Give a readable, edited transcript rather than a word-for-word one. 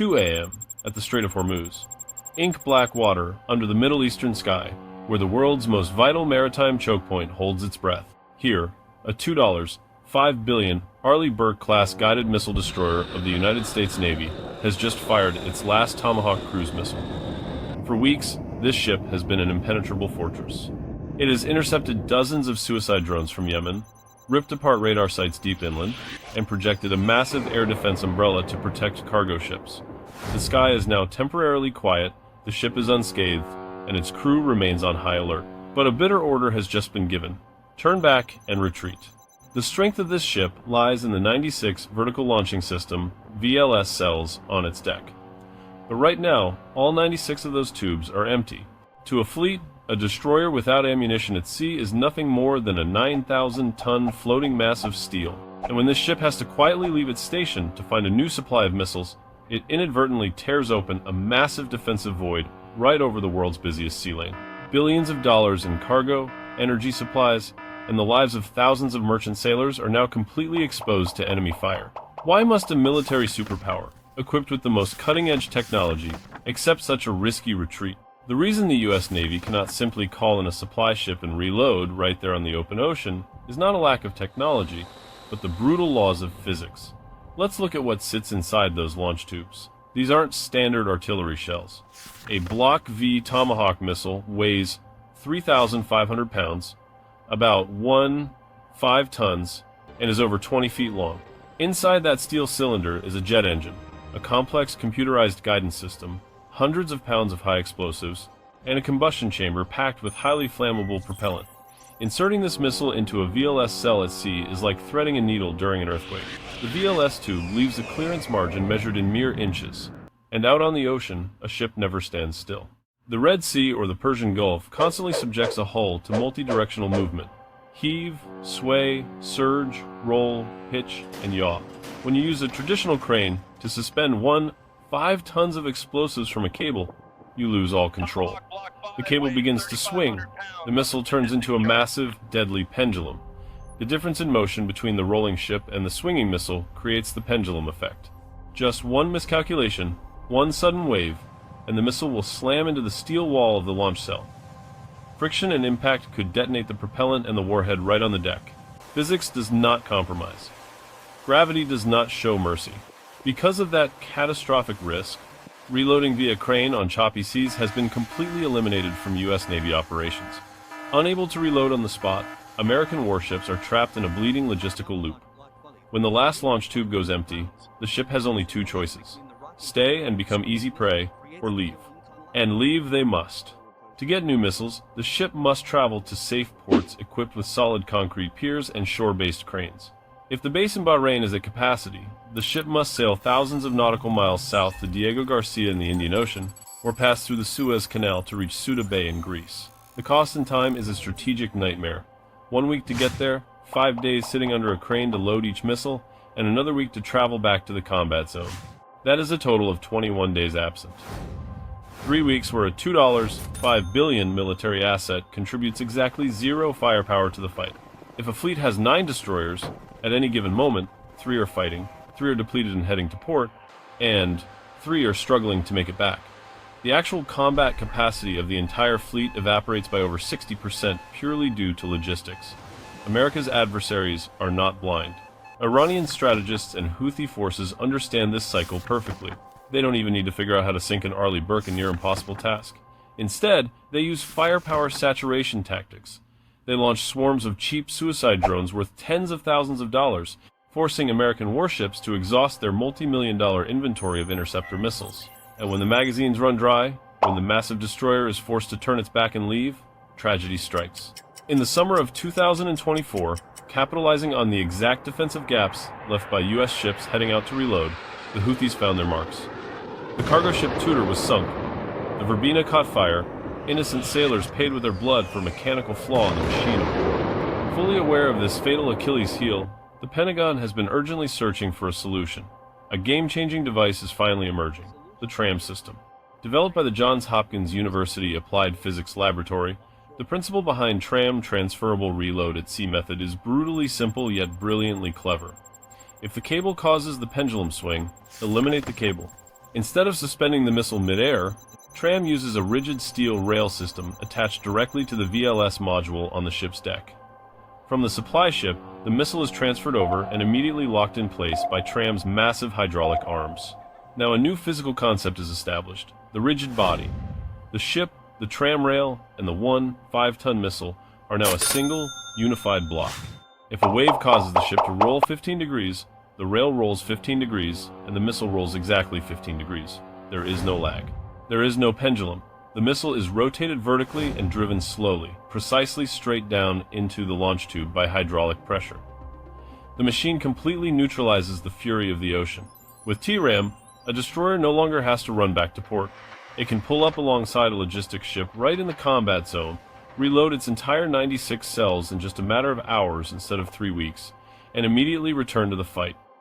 2 a.m. at the Strait of Hormuz. Ink black water under the Middle Eastern sky, where the world's most vital maritime choke point holds its breath. Here, a $2.5 billion Arleigh Burke-class guided missile destroyer of the United States Navy has just fired its last Tomahawk cruise missile. For weeks, this ship has been an impenetrable fortress. It has intercepted dozens of suicide drones from Yemen, ripped apart radar sites deep inland, and projected a massive air defense umbrella to protect cargo ships. The sky is now temporarily quiet, the ship is unscathed, and its crew remains on high alert. But a bitter order has just been given. Turn back and retreat. The strength of this ship lies in the 96 vertical launching system VLS cells on its deck. But right now, all 96 of those tubes are empty. To a fleet, a destroyer without ammunition at sea is nothing more than a 9,000-ton floating mass of steel. And when this ship has to quietly leave its station to find a new supply of missiles, it inadvertently tears open a massive defensive void right over the world's busiest sea lane. Billions of dollars in cargo, energy supplies, and the lives of thousands of merchant sailors are now completely exposed to enemy fire. Why must a military superpower, equipped with the most cutting-edge technology, accept such a risky retreat? The reason the U.S. Navy cannot simply call in a supply ship and reload right there on the open ocean is not a lack of technology, but the brutal laws of physics. Let's look at what sits inside those launch tubes. These aren't standard artillery shells. A Block V Tomahawk missile weighs 3,500 pounds, about 5 tons, and is over 20 feet long. Inside that steel cylinder is a jet engine, a complex computerized guidance system, hundreds of pounds of high explosives, and a combustion chamber packed with highly flammable propellant. Inserting this missile into a VLS cell at sea is like threading a needle during an earthquake. The VLS tube leaves a clearance margin measured in mere inches, and out on the ocean, a ship never stands still. The Red Sea or the Persian Gulf constantly subjects a hull to multi-directional movement. Heave, sway, surge, roll, pitch, and yaw. When you use a traditional crane to suspend 5 tons of explosives from a cable, you lose all control. The cable begins to swing. The missile turns into a massive, deadly pendulum. The difference in motion between the rolling ship and the swinging missile creates the pendulum effect. Just one miscalculation, one sudden wave, and the missile will slam into the steel wall of the launch cell. Friction and impact could detonate the propellant and the warhead right on the deck. Physics does not compromise. Gravity does not show mercy. Because of that catastrophic risk, reloading via crane on choppy seas has been completely eliminated from U.S. Navy operations. Unable to reload on the spot, American warships are trapped in a bleeding logistical loop. When the last launch tube goes empty, the ship has only 2 choices: stay and become easy prey, or leave. And leave they must. To get new missiles, the ship must travel to safe ports equipped with solid concrete piers and shore-based cranes. If the base in Bahrain is at capacity, the ship must sail thousands of nautical miles south to Diego Garcia in the Indian Ocean, or pass through the Suez Canal to reach Ceuta Bay in Greece. The cost and time is a strategic nightmare. 1 week to get there, 5 days sitting under a crane to load each missile, and another week to travel back to the combat zone. That is a total of 21 days absent. 3 weeks where a $2.5 billion military asset contributes exactly 0 firepower to the fight. If a fleet has 9 destroyers, at any given moment, 3 are fighting, 3 are depleted and heading to port, and 3 are struggling to make it back. The actual combat capacity of the entire fleet evaporates by over 60% purely due to logistics. America's adversaries are not blind. Iranian strategists and Houthi forces understand this cycle perfectly. They don't even need to figure out how to sink an Arleigh Burke, a near-impossible task. Instead, they use firepower saturation tactics. They launch swarms of cheap suicide drones worth tens of thousands of dollars, forcing American warships to exhaust their multi-million-dollar inventory of interceptor missiles. And when the magazines run dry, when the massive destroyer is forced to turn its back and leave, tragedy strikes. In the summer of 2024, capitalizing on the exact defensive gaps left by U.S. ships heading out to reload, the Houthis found their marks. The cargo ship Tudor was sunk. The Verbena caught fire. Innocent sailors paid with their blood for a mechanical flaw in the machine of war. Fully aware of this fatal Achilles heel, the Pentagon has been urgently searching for a solution. A game-changing device is finally emerging: the TRAM system. Developed by the Johns Hopkins University Applied Physics Laboratory, the principle behind TRAM transferable reload at sea method is brutally simple yet brilliantly clever. If the cable causes the pendulum swing, eliminate the cable. Instead of suspending the missile midair, TRAM uses a rigid steel rail system attached directly to the VLS module on the ship's deck. From the supply ship, the missile is transferred over and immediately locked in place by TRAM's massive hydraulic arms. Now a new physical concept is established: the rigid body. The ship, the TRAM rail, and the 1 5-ton missile are now a single, unified block. If a wave causes the ship to roll 15 degrees, the rail rolls 15 degrees, and the missile rolls exactly 15 degrees. There is no lag. There is no pendulum. The missile is rotated vertically and driven slowly, precisely straight down into the launch tube by hydraulic pressure. The machine completely neutralizes the fury of the ocean. With TRAM, a destroyer no longer has to run back to port. It can pull up alongside a logistics ship right in the combat zone, reload its entire 96 cells in just a matter of hours instead of 3 weeks, and immediately return to the fight.